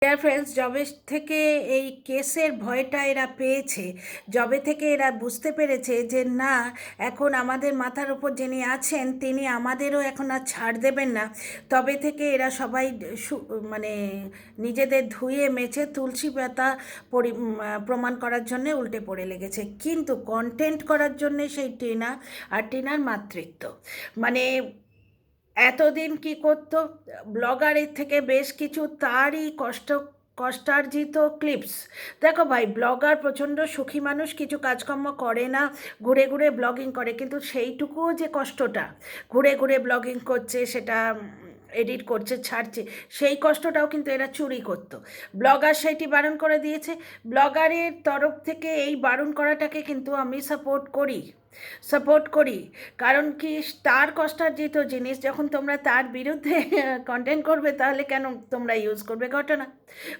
Dear friends, যবে থেকে এই কেসের ভয়টা এরা পেয়েছে, যবে থেকে এরা বুঝতে পেরেছে যে না, এখন আমাদের মাথার উপর যিনি আছেন তিনি আমাদেরও এখন আর ছাড় দেবেন না, তবে থেকে এরা সবাই মানে নিজেদের ধুয়ে মেছে তুলসী পাতা প্রমাণ করার জন্য উল্টে পড়ে লেগেছে। কিন্তু কন্টেন্ট করার জন্যে সেই টিনা আর টিনার মাতৃত্ব মানে এতদিন কি করতো, ব্লগারের থেকে বেশ কিছু তারই কষ্টার্জিত ক্লিপস। দেখো ভাই, ব্লগার প্রচণ্ড সুখী মানুষ, কিছু কাজকর্ম করে না, ঘুরে ঘুরে ব্লগিং করে, কিন্তু সেইটুকুও যে কষ্টটা, ঘুরে ঘুরে ব্লগিং করছে, সেটা এডিট করছে, ছাড়ছে, সেই কষ্টটাও কিন্তু এরা চুরি করতো। ব্লগার সেইটি বারণ করে দিয়েছে। ব্লগারের তরফ থেকে এই বারণ করাটাকে কিন্তু আমি সাপোর্ট করি। কারণ কি, তার কষ্টার্জিত জিনিস যখন তোমরা তার বিরুদ্ধে কন্টেন্ট করবে, তাহলে কেন তোমরা ইউজ করবে ঘটনা?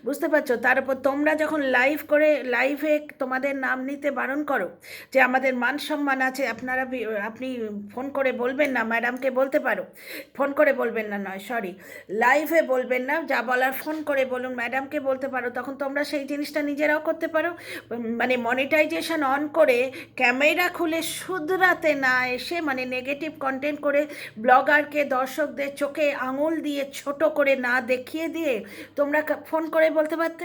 বুঝতে পারছো? তার উপর তোমরা যখন লাইভে তোমাদের নাম নিতে বারণ করো, যে আমাদের মান সম্মান আছে, আপনি ফোন করে বলবেন না, ম্যাডামকে বলতে পারো, ফোন করে বলবেন না, নয় সরি, লাইভে বলবেন না, যা বলার ফোন করে বলুন, ম্যাডামকে বলতে পারো, তখন তোমরা সেই জিনিসটা নিজেরাও করতে পারো। মানে মনিটাইজেশন অন করে ক্যামেরা খুলে শুধরাতে না এসে, মানে নেগেটিভ কন্টেন্ট করে ব্লগারকে দর্শকদের চোখে আঙুল দিয়ে ছোট করে না দেখিয়ে দিয়ে তোমরা ফোন করে বলতে পারতে।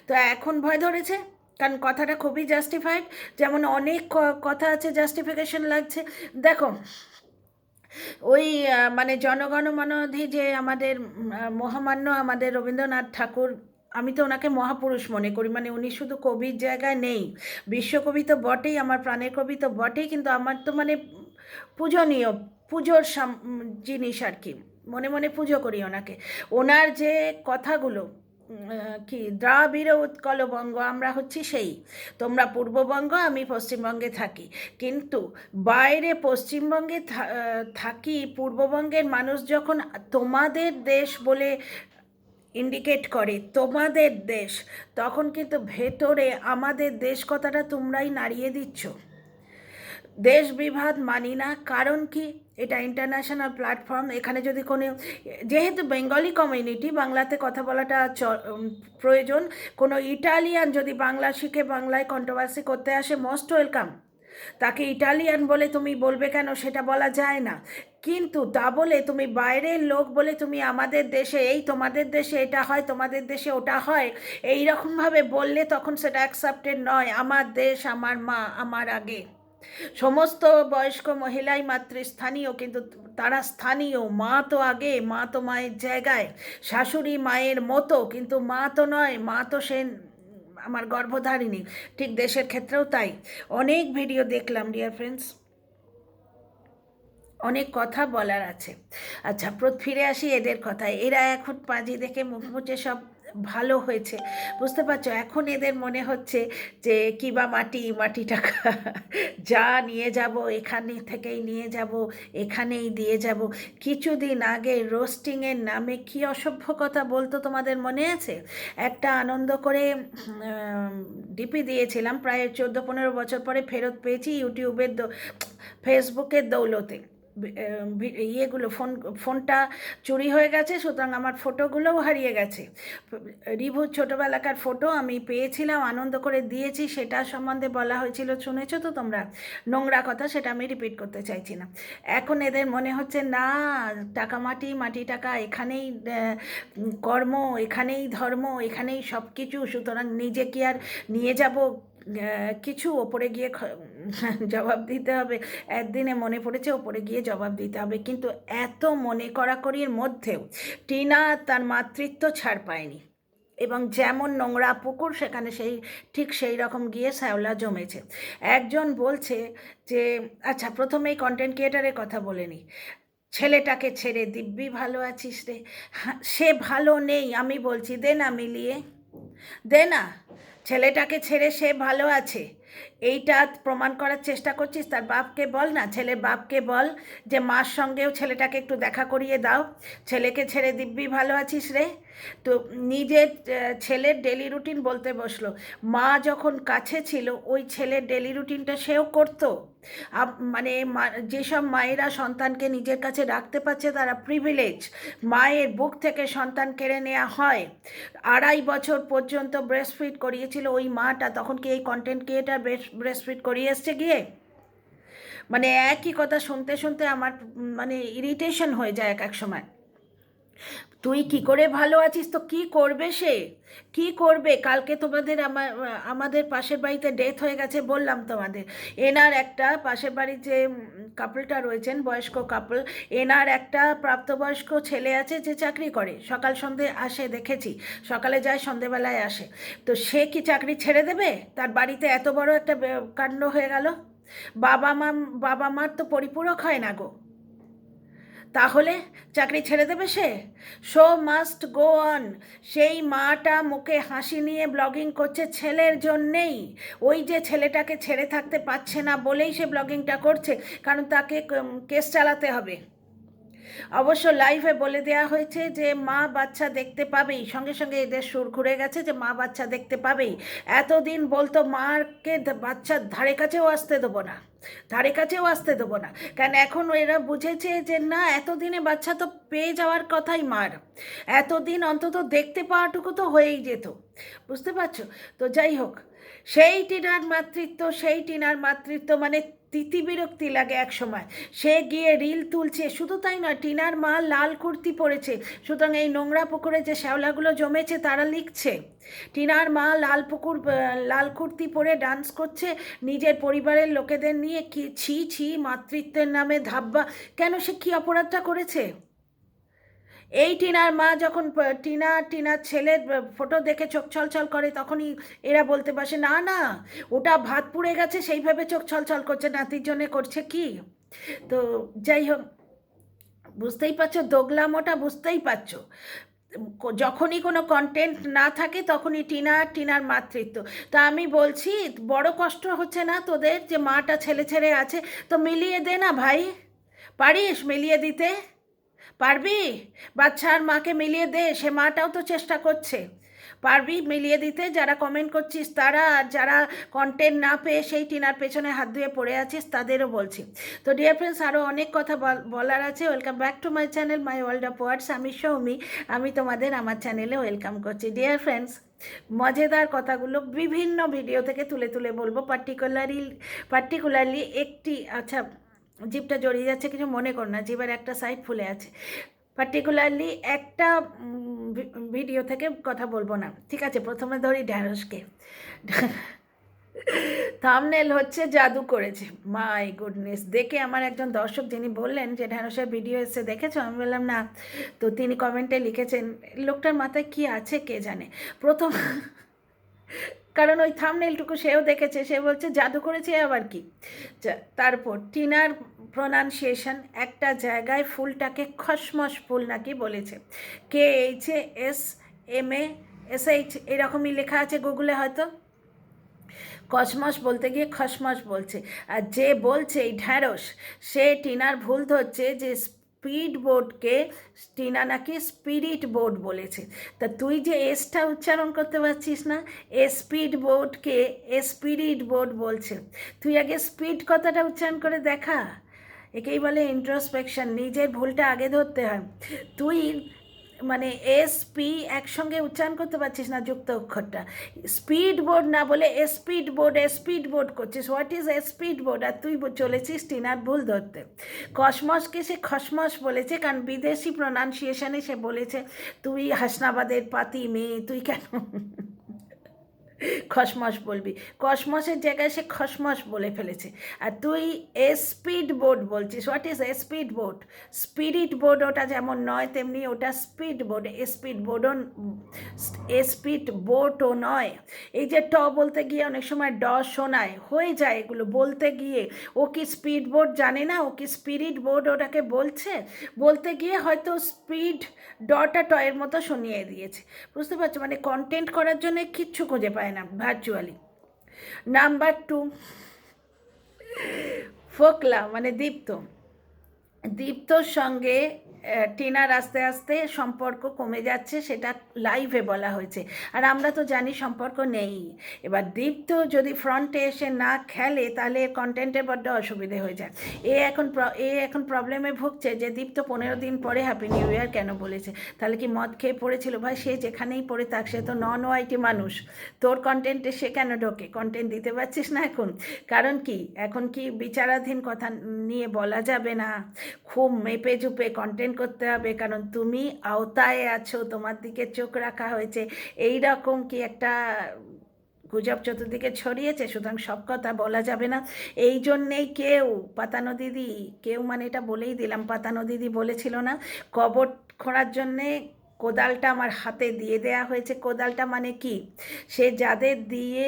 তো এখন ভয় ধরেছে, কারণ কথাটা খুবই জাস্টিফাইড। যেমন অনেক কথা আছে জাস্টিফিকেশন লাগছে। দেখো, ওই মানে জনগণমনাধি যে আমাদের মহামান্য আমাদের রবীন্দ্রনাথ ঠাকুর, আমি তো ওনাকে মহাপুরুষ মনে করি। মানে উনি শুধু কবির জায়গায় নেই, বিশ্বকবি তো বটেই, আমার প্রাণের কবি তো বটেই, কিন্তু আমার তো মানে পূজনীয়, পুজোর জিনিস আর কি, মনে মনে পুজো করি ওনাকে। ওনার যে কথাগুলো, কি দ্রাবিড় উৎকল বঙ্গ, আমরা হচ্ছি সেই, তোমরা পূর্ববঙ্গ, আমি পশ্চিমবঙ্গে থাকি, কিন্তু বাইরে পশ্চিমবঙ্গে থাকি, পূর্ববঙ্গের মানুষ যখন তোমাদের দেশ বলে ইন্ডিকেট করে, তোমাদের দেশ, তখন কিন্তু ভেতরে আমাদের দেশ কথাটা তোমরাই নাড়িয়ে দিচ্ছ। দেশ বিভাদ মানি না, কারণ কি, এটা ইন্টারন্যাশনাল প্ল্যাটফর্ম। এখানে যদি কোনো, যেহেতু বেঙ্গলি কমিউনিটি, বাংলাতে কথা বলাটা প্রয়োজন, কোনো ইটালিয়ান যদি বাংলা শিখে বাংলায় কন্ট্রোভার্সি করতে আসে, মোস্ট ওয়েলকাম। তাকে ইটালিয়ান বলে তুমি বলবে কেন, সেটা বলা যায় না। কিন্তু তা বলে তুমি বাইরের লোক বলে তুমি আমাদের দেশে এই, তোমাদের দেশে এটা হয়, তোমাদের দেশে ওটা হয়, এই রকমভাবে বললে তখন সেটা অ্যাকসেপ্টেড নয়। আমার দেশ, আমার মা, আমার আগে। সমস্ত বয়স্ক মহিলাই মাতৃস্থানীয়, কিন্তু তারা স্থানীয়। মা তো আগে, মা তো মায়ের জায়গায়, শাশুড়ি মায়ের মতো, কিন্তু মা তো নয়, মা তো সে আমার গর্ভধারিণী। ঠিক দেশের ক্ষেত্রেও তাই। অনেক ভিডিও দেখলাম ডিয়ার ফ্রেন্ডস, অনেক কথা বলার আছে। আচ্ছা, ফিরে আসি এদের কথায়। এরা এখন পাঁজি দেখে মুখ মুছে সব ভালো হয়েছে, বুঝতে পারছো? এখন এদের মনে হচ্ছে যে কি বা মাটি টাকা যা নিয়ে যাব, এখানে থেকেই নিয়ে যাব, এখানেই দিয়ে যাব। কিছুদিন আগে রোস্টিংয়ের নামে কি অসভ্য কথা বলতো তোমাদের মনে আছে? একটা আনন্দ করে ডিপি দিয়েছিলাম, প্রায় 14-15 বছর পরে ফেরত পেয়েছি ইউটিউবের ফেসবুকের দৌলতে। ইয়েগুলো ফোনটা চুরি হয়ে গেছে, সুতরাং আমার ফটোগুলোও হারিয়ে গেছে। রিভুর ছোটোবেলাকার ফটো আমি পেয়েছিলাম, আনন্দ করে দিয়েছি, সেটা সম্বন্ধে বলা হয়েছিল, শুনেছো তো তোমরা, নোংরা কথা, সেটা আমি রিপিট করতে চাইছি না। এখন এদের মনে হচ্ছে না, টাকা মাটি টাকা, এখানেই কর্ম, এখানেই ধর্ম, এখানেই সব কিছু, সুতরাং নিজে কি আর নিয়ে যাব কিছু, ওপরে গিয়ে জবাব দিতে হবে। একদিনে মনে পড়েছে ওপরে গিয়ে জবাব দিতে হবে। কিন্তু এত মনে কড়াকড়ির মধ্যেও টিনা তার মাতৃত্ব ছাড় পায়নি, এবং যেমন নোংরা পুকুর, সেখানে ঠিক সেই রকম গিয়ে শ্যাওলা জমেছে। একজন বলছে যে, আচ্ছা প্রথমেই কন্টেন্ট ক্রিয়েটারের কথা বলে নিই, ছেলেটাকে ছেড়ে দিব্যি ভালো আছিস রে। সে ভালো নেই, আমি বলছি দে না মিলিয়ে, দে না, ছেলেটাকে ছেড়ে সে ভালো আছে, এইটা প্রমাণ করার চেষ্টা করছিস? তার বাপকে বল না, ছেলের বাপকে বল যে মার সঙ্গেও ছেলেটাকে একটু দেখা করিয়ে দাও, ছেলেকে ছেড়ে দিব্যি ভালো আছিস রে। তো নিজের ছেলের ডেলি রুটিন বলতে বসলো। মা যখন কাছে ছিল ওই ছেলের ডেলি রুটিনটা সেও করতো। মানে যেসব মায়েরা সন্তানকে নিজের কাছে রাখতে পারছে তারা প্রিভিলেজ। মায়ের বুক থেকে সন্তান কেড়ে নেওয়া হয়। 2.5 বছর পর্যন্ত ব্রেস্ট ফিড করিয়েছিল ওই মাটা, তখন কি এই কন্টেন্ট ক্রিয়েটার ব্রেস্ট ফিড করিয়ে এসছে গিয়ে? মানে একই কথা শুনতে শুনতে আমার মানে ইরিটেশন হয়ে যায় এক এক সময়। তুই কি করে ভালো আছিস? তো কি করবে সে? কি করবে? কালকে তোমাদের আমাদের পাশের বাড়িতে ডেথ হয়ে গেছে বললাম তোমাদের। এনার একটা পাশের বাড়ির যে কাপলটা রয়েছেন, বয়স্ক কাপল, এনার একটা প্রাপ্তবয়স্ক ছেলে আছে যে চাকরি করে, সকাল সন্ধে আসে দেখেছি, সকালে যায় সন্ধেবেলায় আসে। তো সে কি চাকরি ছেড়ে দেবে? তার বাড়িতে এত বড় একটা কাণ্ড হয়ে গেল। বাবা মা, বাবা মার তো পরিপূরক হয় না গো। তাহলে চাকরি ছেড়ে দেবে সে? Show must go on. সেই মাটা মুখে হাসি নিয়ে ব্লগিং করছে ছেলের জন্যেই। ওই যে ছেলেটাকে ছেড়ে থাকতে পারছে না বলেই সে ব্লগিংটা করছে, কারণ তাকে কেস চালাতে হবে। অবশ্য লাইভে বলে দেওয়া হয়েছে যে মা বাচ্চা দেখতে পাবেই, সঙ্গে সঙ্গে এদের সুর ঘুরে গেছে যে মা বাচ্চা দেখতে পাবেই। এতদিন বলতো মাকে বাচ্চার ধারে কাছেও আসতে দেবো না, ধারে কাছেও আসতে দেবো না, কারণ এখন এরা বুঝেছে যে না, এতদিনে বাচ্চা তো পেয়ে যাওয়ার কথাই মার, এতদিন অন্তত দেখতে পাওয়াটুকু তো হয়েই যেত। বুঝতে পারছো? তো যাই হোক, সেই টিনার মাতৃত্ব মানে তিতি বিরক্তি লাগে এক সময়। সে গিয়ে রিল তুলছে, শুধু তাই নয়, টিনার মা লাল কুর্তি পরেছে, সুতরাং এই নোংরা পুকুরে যে শ্যাওলাগুলো জমেছে তারা লিখছে। টিনার মা লাল কুর্তি পরে ডান্স করছে নিজের পরিবারের লোকেদের নিয়ে। কি ছি ছি, মাতৃত্বের নামে ধাব্বা। কেন? সে কি অপরাধটা করেছে? এই টিনার মা যখন টিনার ছেলের ফটো দেখে চোখ ছলছল করে, তখনই এরা বলতে পারছে না না, ওটা ভাত পুড়ে গেছে সেইভাবে চোখ ছলছল করছে, নাতির জন্যে করছে কি। তো যাই হোক, বুঝতেই পারছো দোগলামোটা, বুঝতেই পারছো। যখনই কোনো কন্টেন্ট না থাকে তখনই টিনার মাতৃত্ব। তা আমি বলছি, বড় কষ্ট হচ্ছে না তোদের যে মাটা ছেলে ছেড়ে আছে? তো মিলিয়ে দে না ভাই। পারিস মিলিয়ে দিতে? পারবি? বাচ্চার মাকে মিলিয়ে দে, সে মাটাও তো চেষ্টা করছে। পারবি মিলিয়ে দিতে? যারা কমেন্ট করছিস তারা, আর যারা কন্টেন্ট না পেয়ে সেই টিনার পেছনে হাত ধুয়ে পড়ে আছিস তাদেরও বলছি। তো ডিয়ার ফ্রেন্ডস, আরও অনেক কথা বলার আছে। Welcome back to my channel, my world of words. আমি সৌমি, আমি তোমাদের আমার চ্যানেলে ওয়েলকাম করছি। ডিয়ার ফ্রেন্ডস, মজাদার কথাগুলো বিভিন্ন ভিডিও থেকে তুলে তুলে বলবো। পার্টিকুলারলি একটি, আচ্ছা জিভটা জড়িয়ে যাচ্ছে, কিছু মনে কর না, জিভের একটা সাইড ফুলে আছে। পার্টিকুলারলি একটা ভিডিও থেকে কথা বলবো না, ঠিক আছে? প্রথমে ধরি ঢ্যাঁড়সকে। থাম্বনেল হচ্ছে জাদু করেছে। My goodness! দেখে আমার একজন দর্শক যিনি বললেন যে ঢ্যাঁড়সের ভিডিও এসে দেখেছো, আমি বললাম না। তো তিনি কমেন্টে লিখেছেন, লোকটার মাথায় কি আছে কে জানে। প্রথম কারণ ওই থাম্বনেলটুকু সেও দেখেছে, সে বলছে জাদু করেছে আবার কি। তারপর টিনার প্রোনাউন্সিয়েশন, একটা জায়গায় ফুলটাকে খসমস ফুল নাকি বলেছে। KHSMASH এরকমই লেখা আছে গুগলে হয়তো। কসমস বলতে গিয়ে খসমস বলছে। আর যে বলছে এই ঢ্যাঁড়স, সে টিনার ভুল ধরছে যে স্পিড বোর্ডকে টিনা নাকি স্পিরিট বোর্ড বলেছে। তা তুই যে এসটা উচ্চারণ করতে পারছিস না, স্পিড বোর্ডকে স্পিরিট বোর্ড বলছে। তুই আগে স্পিড কথাটা উচ্চারণ করে দেখা। একেই বলে ইন্ট্রোস্পেকশন, নিজের ভুলটা আগে ধরতে হয়। তুই মানে SP একসঙ্গে উচ্চারণ করতে পারছিস না যুক্ত অক্ষরটা। স্পিড বোর্ড না বলে স্পিড বোর্ড করছিস। What is speed board? আর তুই চলেছিস টিনার ভুল ধরতে। কসমসকে সে খসমস বলেছে, কারণ বিদেশি প্রোনাউন্সিয়েশনে সে বলেছে তুই হাসনাবাদের পাতি মেয়ে, তুই কেন খসমস বলবি? কসমসের জায়গায় সে খসমস বলে ফেলেছে। আর তুই স্পিড বোর্ড বলছিস। What is speed board? Spirit board ওটা যেমন নয়, তেমনি ওটা স্পিড বোর্ড। স্পিড বোর্ডও নয়। এই যে ট বলতে গিয়ে অনেক সময় ড শোনায়, হয়ে যায় এগুলো বলতে গিয়ে। ও কি স্পিড বোর্ড জানে না? ও কি স্পিরিট বোর্ড ওটাকে বলছে? বলতে গিয়ে হয়তো স্পিড ডটা টয়ের মতো শুনিয়ে দিয়েছে। বুঝতে পারছো? মানে কন্টেন্ট করার জন্য কিচ্ছু খুঁজে পায় না ভার্চুয়ালি। নাম্বার 2, ফোকলা মানে দীপ্তর সঙ্গে টিনার আস্তে আস্তে সম্পর্ক কমে যাচ্ছে, সেটা লাইভে বলা হয়েছে। আর আমরা তো জানি সম্পর্ক নেই। এবার দীপ্ত যদি ফ্রন্টে এসে না খেলে তাহলে কন্টেন্টের বড্ড অসুবিধে হয়ে যায়। এ এখন প্রবলেমে ভুগছে যে দীপ্ত 15 দিন পরে হ্যাপি নিউ ইয়ার কেন বলেছে। তাহলে কি মদ খেয়ে পড়েছিল? ভাই, সে যেখানেই পড়ে থাক, সে তো নন ওয়াইটি মানুষ। তোর কন্টেন্টে সে কেন ঢোকে? কন্টেন্ট দিতে পারছিস না এখন? কারণ কি এখন কি বিচারাধীন কথা নিয়ে বলা যাবে না? খুব মেপে চুপে কন্টেন্ট করতে হবে, কারণ তুমি আওতায় আছো, তোমার দিকে চোখ রাখা হয়েছে। এই রকম কি একটা গুজব চতুর্দিকে ছড়িয়েছে, সুতরাং সব কথা বলা যাবে না। এই জন্যেই পাতানো দিদি, মানে এটা বলেই দিলাম, পাতানো দিদি বলেছিল না, কবর খোঁড়ার জন্যে কোদালটা আমার হাতে দিয়ে দেয়া হয়েছে। কোদালটা মানে কি? সে যাদের দিয়ে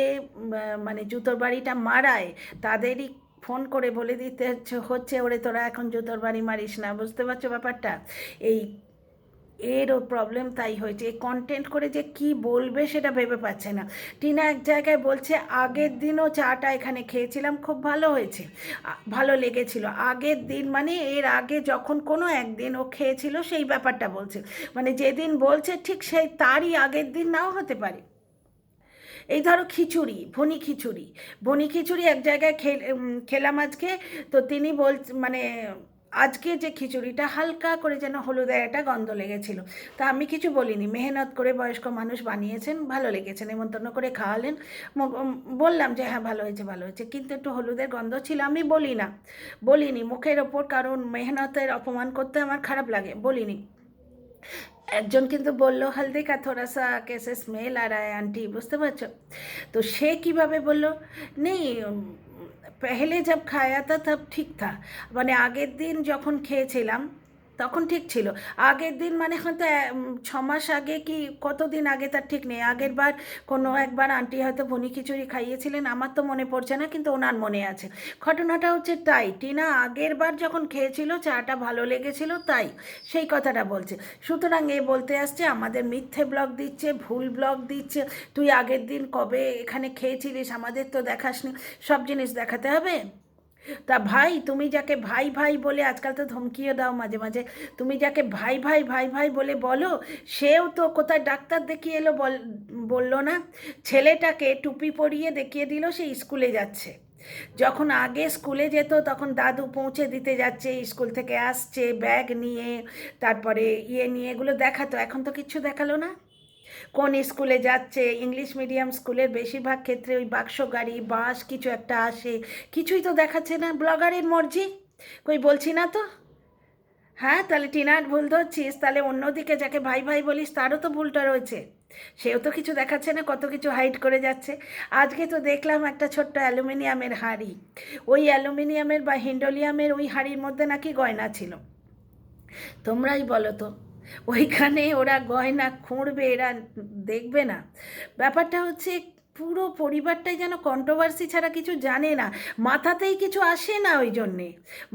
মানে জুতোর বাড়িটা মারায় তাদেরই ফোন করে বলে দিতে হচ্ছে, ওরে তোরা এখন জুতোর বাড়ি মারিস না। বুঝতে পারছো ব্যাপারটা? এরও প্রবলেম তাই হয়েছে। এই কন্টেন্ট করে যে কি বলবে সেটা ভেবে পাচ্ছে না। টিনা এক জায়গায় বলছে, আগের দিনও চাটা এখানে খেয়েছিলাম, খুব ভালো হয়েছে, ভালো লেগেছিল। আগের দিন মানে এর আগে যখন কোনো একদিন ও খেয়েছিল সেই ব্যাপারটা বলছে, মানে যেদিন বলছে ঠিক সেই তারই আগের দিন নাও হতে পারে। এই ধরো খিচুড়ি, ভনি খিচুড়ি এক জায়গায় খেলাম আজকে। তো তিনি মানে আজকে যে খিচুড়িটা হালকা করে যেন হলুদের একটা গন্ধ লেগেছিল। তা আমি কিছু বলিনি, মেহনত করে বয়স্ক মানুষ বানিয়েছেন, ভালো লেগেছে, নেমন্তন্ন করে খাওয়ালেন। বললাম যে হ্যাঁ ভালো হয়েছে, ভালো হয়েছে, কিন্তু একটু হলুদের গন্ধ ছিল। আমি বলিনি মুখের ওপর, কারণ মেহনতের অপমান করতে আমার খারাপ লাগে, বলিনি। একজন কিন্তু বললো, হলদি কা থোড়া সা কেসে স্মেল আর আয় আন্টি। বুঝতে পারছো? তো সে কিভাবে বললো, নেই পেহলে জব খায়া তা তব ঠিক থা, মানে আগের দিন যখন খেয়েছিলাম তখন ঠিক ছিল। আগের দিন মানে হয়তো 6 মাস আগে কি কতদিন আগে তার ঠিক নেই। আগের বার কোনো একবার আন্টি হয়তো ভুনি খিচুড়ি খাইয়েছিলেন, আমার তো মনে পড়ছে না, কিন্তু ওনার মনে আছে। ঘটনাটা হচ্ছে তাই, টিনা আগের বার যখন খেয়েছিল চাটা ভালো লেগেছিল, তাই সেই কথাটা বলছে। সুতরাং এ বলতে আসছে আমাদের মিথ্যে ব্লগ দিচ্ছে, ভুল ব্লগ দিচ্ছে। তুই আগের দিন কবে এখানে খেয়েছিলিস আমাদের তো দেখাসনি, সব জিনিস দেখাতে হবে? তা ভাই, তুমি যাকে ভাই ভাই বলে, আজকাল তো ধমকিও দাও মাঝে মাঝে, তুমি যাকে ভাই ভাই ভাই ভাই বলে বলো, সেও তো কোথায় ডাক্তার দেখিয়ে এলো বললো না? ছেলেটাকে টুপি পরিয়ে দেখিয়ে দিল সে স্কুলে যাচ্ছে। যখন আগে স্কুলে যেত তখন দাদু পৌঁছে দিতে যাচ্ছে, স্কুল থেকে আসছে ব্যাগ নিয়ে, তারপরে নিয়ে, এগুলো দেখাতো। এখন তো কিচ্ছু দেখালো না। কোন স্কুলে যাচ্ছে, ইংলিশ মিডিয়াম স্কুলের বেশিরভাগ ক্ষেত্রে ওই বাক্স গাড়ি বাস কিছু একটা আসে, কিছুই তো দেখাচ্ছে না। ব্লগারের মর্জি, কই বলছি না তো? হ্যাঁ, তাহলে টিনার ভুল ধরছিস, তাহলে অন্যদিকে যাকে ভাই ভাই বলিস তারও তো ভুলটা রয়েছে। সেও তো কিছু দেখাচ্ছে না, কত কিছু হাইড করে যাচ্ছে। আজকে তো দেখলাম একটা ছোট্ট অ্যালুমিনিয়ামের হাঁড়ি, ওই অ্যালুমিনিয়ামের বা হিন্ডোলিয়ামের ওই হাঁড়ির মধ্যে নাকি গয়না ছিল। তোমরাই বলো তো, ওইখানে ওরা গয়না খুঁড়বে, এরা দেখবে না? ব্যাপারটা হচ্ছে পুরো পরিবারটাই যেন কন্ট্রোভার্সি ছাড়া কিছু জানে না, মাথাতেই কিছু আসে না, ওই জন্যে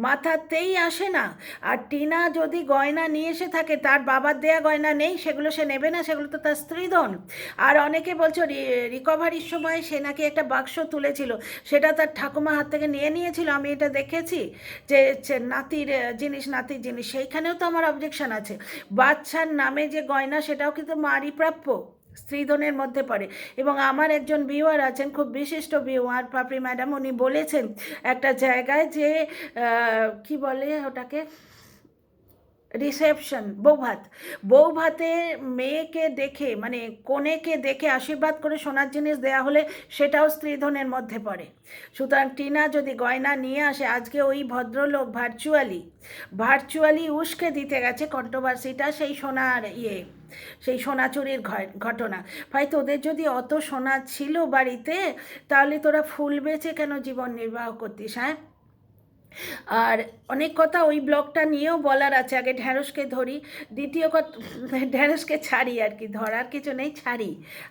মাথাতেই আসে না। আর টিনা যদি গয়না নিয়ে এসে থাকে, তার বাবার দেয়া গয়না নেই, সেগুলো সে নেবে না, সেগুলো তো তার স্ত্রীধন। আর অনেকে বলছো রিকভারির সময় সে নাকি একটা বাক্স তুলেছিল, সেটা তার ঠাকুমা হাত থেকে নিয়ে নিয়েছিল, আমি এটা দেখেছি, যে নাতির জিনিস, সেইখানেও তো আমার অবজেকশন আছে। বাচ্চার নামে যে গয়না সেটাও কিন্তু মারই প্রাপ্য, স্ত্রীধনের মধ্যে পড়ে। এবং আমার একজন ভিউয়ার আছেন, খুব বিশিষ্ট ভিউয়ার, পাপড়ি ম্যাডাম, উনি বলেছেন একটা জায়গায় যে কি বলে ওটাকে, রিসেপশন, বৌভাতে মেয়েকে দেখে, মানে কনেকে দেখে আশীর্বাদ করে সোনার জিনিস দেয়া হলে সেটাও স্ত্রীধনের মধ্যে পড়ে। সুতরাং টিনা যদি গয়না নিয়ে আসে, আজকে ওই ভদ্রলোক ভার্চুয়ালি উস্কে দিতে গেছে কন্ট্রোভার্সিটা, সেই সোনা চুরির ঘটনা। ভাই, তোদের যদি অত সোনা ছিল বাড়িতে, তাহলে তোরা ফুল বেচে কেন জীবন নির্বাহ করতিস? হ্যাঁ, আর অনেক কথা ওই ব্লগটা নিয়েও বলার আছে। আগে ঢ্যাঁড়সকে ধরি, দ্বিতীয় কথা ঢ্যাঁড়সকে ছাড়ি, আর কি ধরার কিছু নেই, ছাড়ি।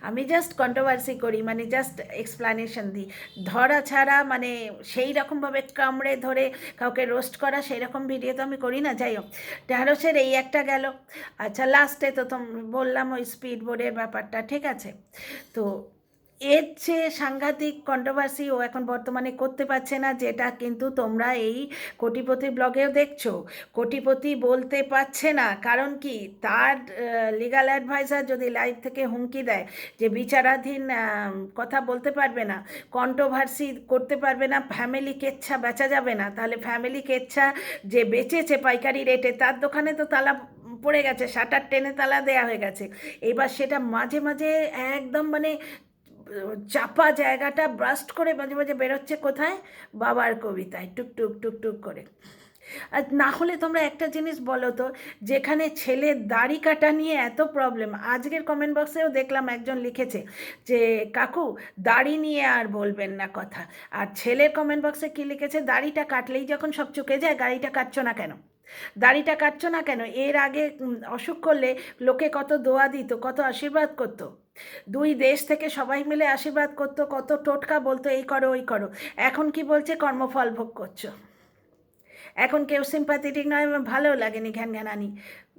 আমি জাস্ট কন্ট্রোভার্সি করি, মানে জাস্ট এক্সপ্লানেশন দিই। ধরা ছাড়া মানে সেই রকমভাবে কামড়ে ধরে কাউকে রোস্ট করা, সেই রকম ভিডিও তো আমি করি না। যাই হোক, ঢ্যাঁড়সের এই একটা গেল। আচ্ছা, লাস্টে তো বললাম ওই স্পিড বোর্ডের ব্যাপারটা, ঠিক আছে? তো এর চেয়ে সাংঘাতিক কন্ট্রোভার্সি ও এখন বর্তমানে করতে পারছে না, যেটা কিন্তু তোমরা এই কোটিপতি ব্লগেও দেখছো। কোটিপতি বলতে পারছে না, কারণ কি, তার লিগ্যাল অ্যাডভাইজার যদি লাইভ থেকে হুমকি দেয় যে বিচারাধীন কথা বলতে পারবে না, কন্ট্রোভার্সি করতে পারবে না, ফ্যামিলি কেচ্ছা বেচা যাবে না, তাহলে ফ্যামিলি কেচ্ছা যে বেচেছে পাইকারি রেটে তার দোকানে তো তালা পড়ে গেছে, শাটার টেনে তালা দেয়া হয়ে গেছে। এবার সেটা মাঝে মাঝে একদম মানে চাপা জায়গাটা ব্রাস্ট করে মাঝে মাঝে বেরোচ্ছে কোথায়, বাবার কবিতায় টুকটুক টুকটুক করে। আর না হলে তোমরা একটা জিনিস বলো তো, যেখানে ছেলের দাড়ি কাটা নিয়ে এত প্রবলেম, আজকের কমেন্ট বক্সেও দেখলাম একজন লিখেছে যে কাকু দাড়ি নিয়ে আর বলবেন না কথা, আর ছেলের কমেন্ট বক্সে কী লিখেছে, দাড়িটা কাটলেই যখন সব চুকে যায় দাড়িটা কাটছো না কেন, দাড়িটা কাটছো না কেন? এর আগে অসুখ করলে লোকে কত দোয়া দিত, কত আশীর্বাদ করতো, দুই দেশ থেকে সবাই মিলে আশীর্বাদ করতো, কত টোটকা বলতো এই করো ওই করো। এখন কি বলছে, কর্মফল ভোগ করছো। এখন কেউ সিম্প্যাথেটিক নয়, ভালো লাগেনি ঘ্যান ঘ্যানানি,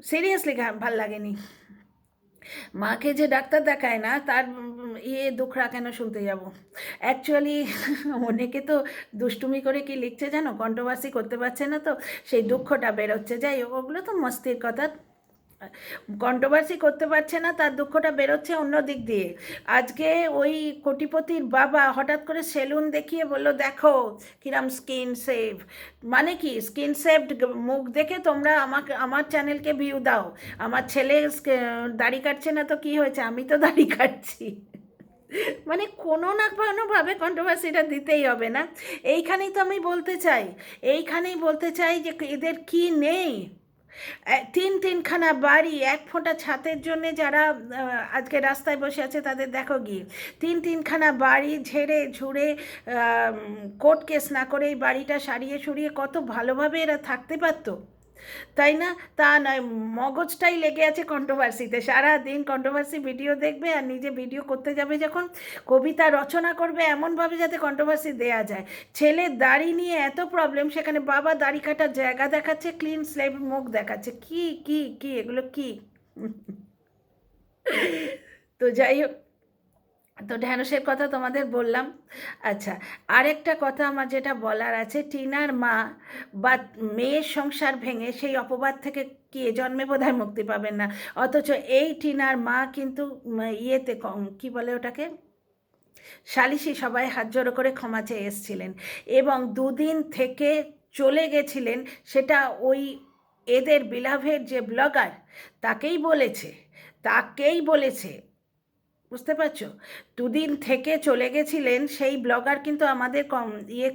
সিরিয়াসলি ভাল লাগেনি। মাকে যে ডাক্তার দেখায় না তার দুঃখরা কেন শুনতে যাব। অ্যাকচুয়ালি অনেকে তো দুষ্টুমি করে কি লিখছে জানো, কন্ট্রোভার্সি করতে পারছে না তো সেই দুঃখটা বেরোচ্ছে। যাই হোক, ওগুলো তো মস্তির কথা। কন্ট্রোভার্সি করতে পারছে না তার দুঃখটা বেরোচ্ছে অন্য দিক দিয়ে। আজকে ওই কোটিপতির বাবা হঠাৎ করে সেলুন দেখিয়ে বললো দেখো কিরম স্কিন সেভ, মানে কি স্কিন সেভড মুখ দেখে তোমরা আমার চ্যানেলকে ভিউ দাও, আমার ছেলে দাড়ি কাটছে না তো কি হয়েছে, আমি তো দাড়ি কাটছি। মানে কোনো না কোনোভাবে কন্ট্রোভার্সিটা দিতেই হবে না। এইখানেই তো আমি বলতে চাই, এইখানেই বলতে চাই যে এদের কি নেই, তিনখানা বাড়ি, এক ফোঁটা ছাতের জন্যে যারা আজকে রাস্তায় বসে আছে তাদের দেখো গিয়ে, তিনখানা বাড়ি ঝেড়ে ঝুড়ে কোর্ট কেস না করে এই বাড়িটা সারিয়ে সুরিয়ে কত ভালোভাবে এরা থাকতে পারতো, তাই না? তা নয়, মগজটাই লেগে আছে কন্ট্রোভার্সিতে, সারাদিন কন্ট্রোভার্সি ভিডিও দেখবে আর নিজে ভিডিও করতে যাবে যখন কবিতা রচনা করবে এমনভাবে যাতে কন্ট্রোভার্সি দেয়া যায়। ছেলের দাড়ি নিয়ে এত প্রবলেম, সেখানে বাবা দাড়ি কাটার জায়গা দেখাচ্ছে, ক্লিন স্লেভ মুখ দেখাচ্ছে, কি কি কি এগুলো কি? তো যাই হোক, তো ঢ্যাঁড়সের কথা তোমাদের বললাম। আচ্ছা, আরেকটা কথা আমার যেটা বলার আছে, টিনার মা বা মেয়ের সংসার ভেঙে সেই অপবাদ থেকে কি এ জন্মে বোধহয় মুক্তি পাবেন না, অথচ এই টিনার মা কিন্তু ইয়েতে কি বলে ওটাকে, সালিশি সবাই হাত জড়ো করে ক্ষমা চেয়ে এসেছিলেন, এবং দুদিন থেকে চলে গেছিলেন, সেটা ওই এদের বিলাভের যে ব্লগার তাকেই বলেছে, বুঝতে পারছো? দুদিন থেকে চলে গেছিলেন সেই ব্লগার, কিন্তু আমাদের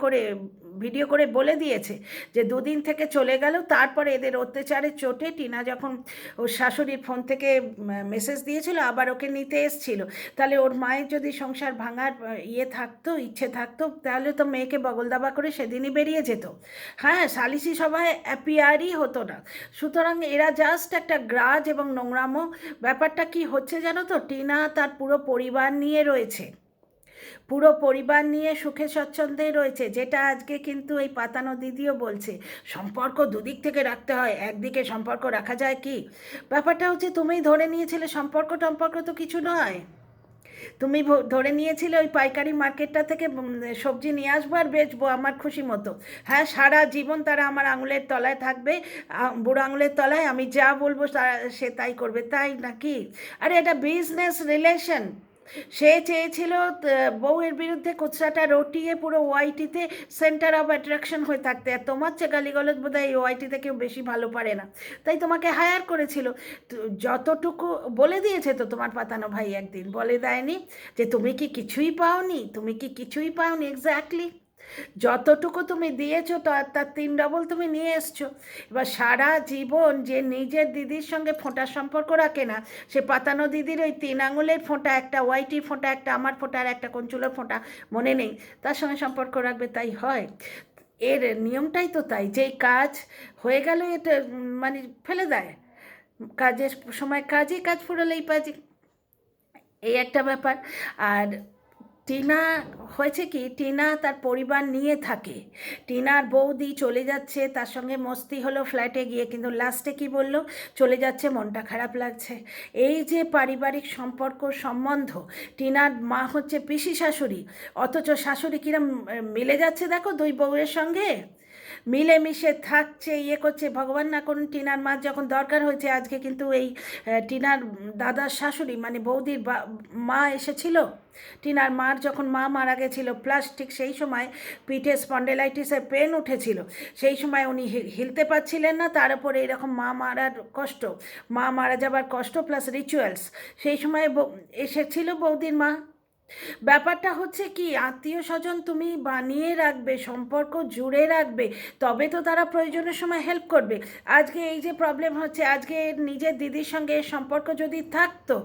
করে ভিডিও করে বলে দিয়েছে যে দুদিন থেকে চলে গেল। তারপরে এদের অত্যাচারের চোটে টিনা যখন ওর শাশুড়ির ফোন থেকে মেসেজ দিয়েছিল আবার ওকে নিতে এসছিল, তাহলে ওর মায়ের যদি সংসার ভাঙার ইচ্ছে থাকতো তাহলে তো মেয়েকে বগলদাবা করে সেদিনই বেরিয়ে যেত। হ্যাঁ, সালিসি সভায় অ্যাপিয়ারই হতো না। সুতরাং এরা জাস্ট একটা গ্রাজ এবং নোংরামো। ব্যাপারটা কি হচ্ছে জানো তো, টিনা তার পুরো পরিবার নিয়ে রয়েছে, পুরো পরিবার নিয়ে সুখে স্বচ্ছন্দে রয়েছে, যেটা আজকে কিন্তু এই পাতানো দিদিও বলছে, সম্পর্ক দুদিক থেকে রাখতে হয়, একদিকে সম্পর্ক রাখা যায় কি? ব্যাপারটা হচ্ছে তুমি ধরে নিয়েছিলে সম্পর্ক তো কিছু নয়, তুমি ধরে নিয়েছিলে ওই পাইকারি মার্কেটটা থেকে সবজি নিয়ে আসবো আর বেচবো আমার খুশি মতো। হ্যাঁ, সারা জীবন তারা আমার আঙুলের তলায় থাকবে, বুড়ো আঙুলের তলায়, আমি যা বলবো সে তাই করবে, তাই নাকি? আরে এটা বিজনেস রিলেশন। সে চেয়েছিল বউয়ের বিরুদ্ধে কুচরাটা রটিয়ে পুরো ওয়াইটিতে সেন্টার অফ অ্যাট্রাকশন হয়ে থাকতে, আর তোমার চেয়ে গালিগলজ বোধ হয় এই ওয়াইটিতে কেউ বেশি ভালো পারে না, তাই তোমাকে হায়ার করেছিল। যতটুকু বলে দিয়েছে তো তোমার পাতানো ভাই, একদিন বলে দেয়নি যে তুমি কি কিছুই পাওনি, তুমি কি কিছুই পাওনি? এক্স্যাক্টলি, যতটুকু তুমি দিয়েছো তার 3 ডবল তুমি নিয়ে এসছো। এবার সারা জীবন যে নিজের দিদির সঙ্গে ফোঁটার সম্পর্ক রাখে না, সে পাতানো দিদির ওই 3 আঙুলের ফোঁটা, একটা ওয়াইটির ফোঁটা, একটা আমার ফোঁটা আর একটা কঞ্চুলোর ফোঁটা মনে নেই, তার সঙ্গে সম্পর্ক রাখবে, তাই হয়? এর নিয়মটাই তো তাই, যেই কাজ হয়ে গেল এটা মানে ফেলে দেয়, কাজের সময় কাজই, কাজ ফুরালেই পাজি, এই একটা ব্যাপার। আর টিনা হয়েছে কি, টিনা তার পরিবার নিয়ে থাকে, টিনার বৌদি চলে যাচ্ছে, তার সঙ্গে মস্তি হলো ফ্ল্যাটে গিয়ে, কিন্তু লাস্টে কি বললো, চলে যাচ্ছে মনটা খারাপ লাগছে। এই যে পারিবারিক সম্পর্ক সম্বন্ধ, টিনার মা হচ্ছে পিসি শাশুড়ি, অথচ শাশুড়ি কিরম মিলে যাচ্ছে দেখো দুই বউয়ের সঙ্গে, মিলেমিশে থাকছে, ইয়ে করছে। ভগবান না করুন টিনার মা যখন দরকার হয়েছে, আজকে কিন্তু এই টিনার দাদার শাশুড়ি মানে বৌদির মা এসেছিল, টিনার মার যখন মা মারা গেছিল, প্লাস ঠিক সেই সময় পিঠে স্পন্ডেলাইটিসের পেন উঠেছিল, সেই সময় উনি হিলতে পারছিলেন না, তার উপরে এরকম মা মারার কষ্ট, মা মারা যাবার কষ্ট প্লাস রিচুয়ালস, সেই সময় এসেছিল বৌদির মা। ব্যাপারটা হচ্ছে কি, আত্মীয় স্বজন তুমি বানিয়ে রাখবে, সম্পর্ক জুড়ে রাখবে, তবে তো তারা প্রয়োজনের সময় হেল্প করবে। আজকে এই যে প্রবলেম হচ্ছে, আজকে নিজের দিদির সঙ্গে এর সম্পর্ক যদি থাকতো,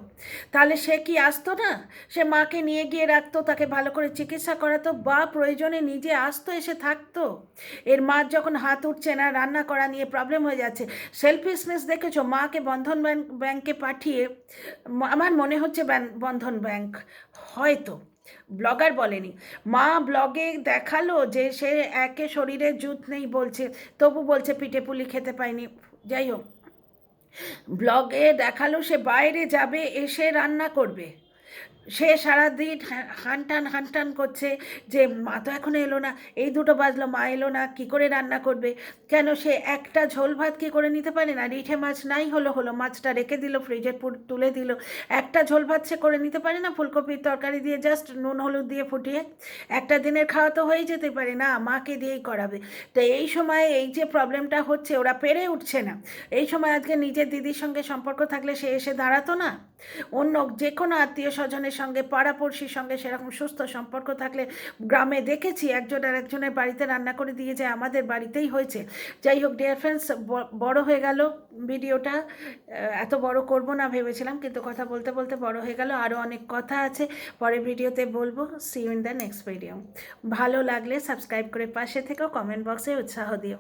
তাহলে সে কি আসতো না, সে মাকে নিয়ে গিয়ে রাখতো, তাকে ভালো করে চিকিৎসা করাতো, বা প্রয়োজনে নিজে আসতো, এসে থাকতো। এর মার যখন হাত উঠছে না, রান্না করা নিয়ে প্রবলেম হয়ে যাচ্ছে, সেলফিশনেস দেখেছো, মাকে বন্ধন ব্যাংকে পাঠিয়ে, আমার মনে হচ্ছে বন্ধন ব্যাংক হয়তো, ব্লগার বলেনি, মা ব্লগে দেখালো যে সে একে শরীরে জুত নেই বলছে, তবু বলছে পিঠে পুলি খেতে পায়নি। যাই হোক, ব্লগে দেখালো সে বাইরে যাবে, এসে রান্না করবে, সে সারাদিন হানটান করছে যে মা তো এখনো এলো না, এই 2টো বাজলো, মা এলো না, কি করে রান্না করবে, কেন সে একটা ঝোল ভাত কি করে নিতে পারে না, রিঠে মাছ নাই হলো মাছটা রেখে দিল, ফ্রিজে তুলে দিল, একটা ঝোল ভাত সে করে নিতে পারে না, ফুলকপির তরকারি দিয়ে জাস্ট নুন হলুদ দিয়ে ফুটিয়ে, একটা দিনের খাওয়া তো হয়ে যেতে পারে না, মাকে দিয়েই করাবে। তো এই সময় এই যে প্রবলেমটা হচ্ছে, ওরা পেরে উঠছে না, এই সময় আজকে নিজের দিদির সঙ্গে সম্পর্ক থাকলে সে এসে দাঁড়াতো না, অন্য যে কোনো আত্মীয় স্বজনের সঙ্গে, পাড়াপড়শির সঙ্গে সেরকম সুস্থ সম্পর্ক থাকলে, গ্রামে দেখেছি একজন আর একজনের বাড়িতে রান্না করে দিয়ে যায়, আমাদের বাড়িতেই হয়েছে। যাই হোক ডিয়ার ফ্রেন্ডস, বড় হয়ে গেল ভিডিওটা, এত বড় করব না ভেবেছিলাম, কিন্তু কথা বলতে বলতে বড় হয়ে গেল, আরও অনেক কথা আছে পরের ভিডিওতে বলবো। See you in the next video. ভালো লাগলে সাবস্ক্রাইব করে পাশে থেকেও, কমেন্ট বক্সে উৎসাহ দিও।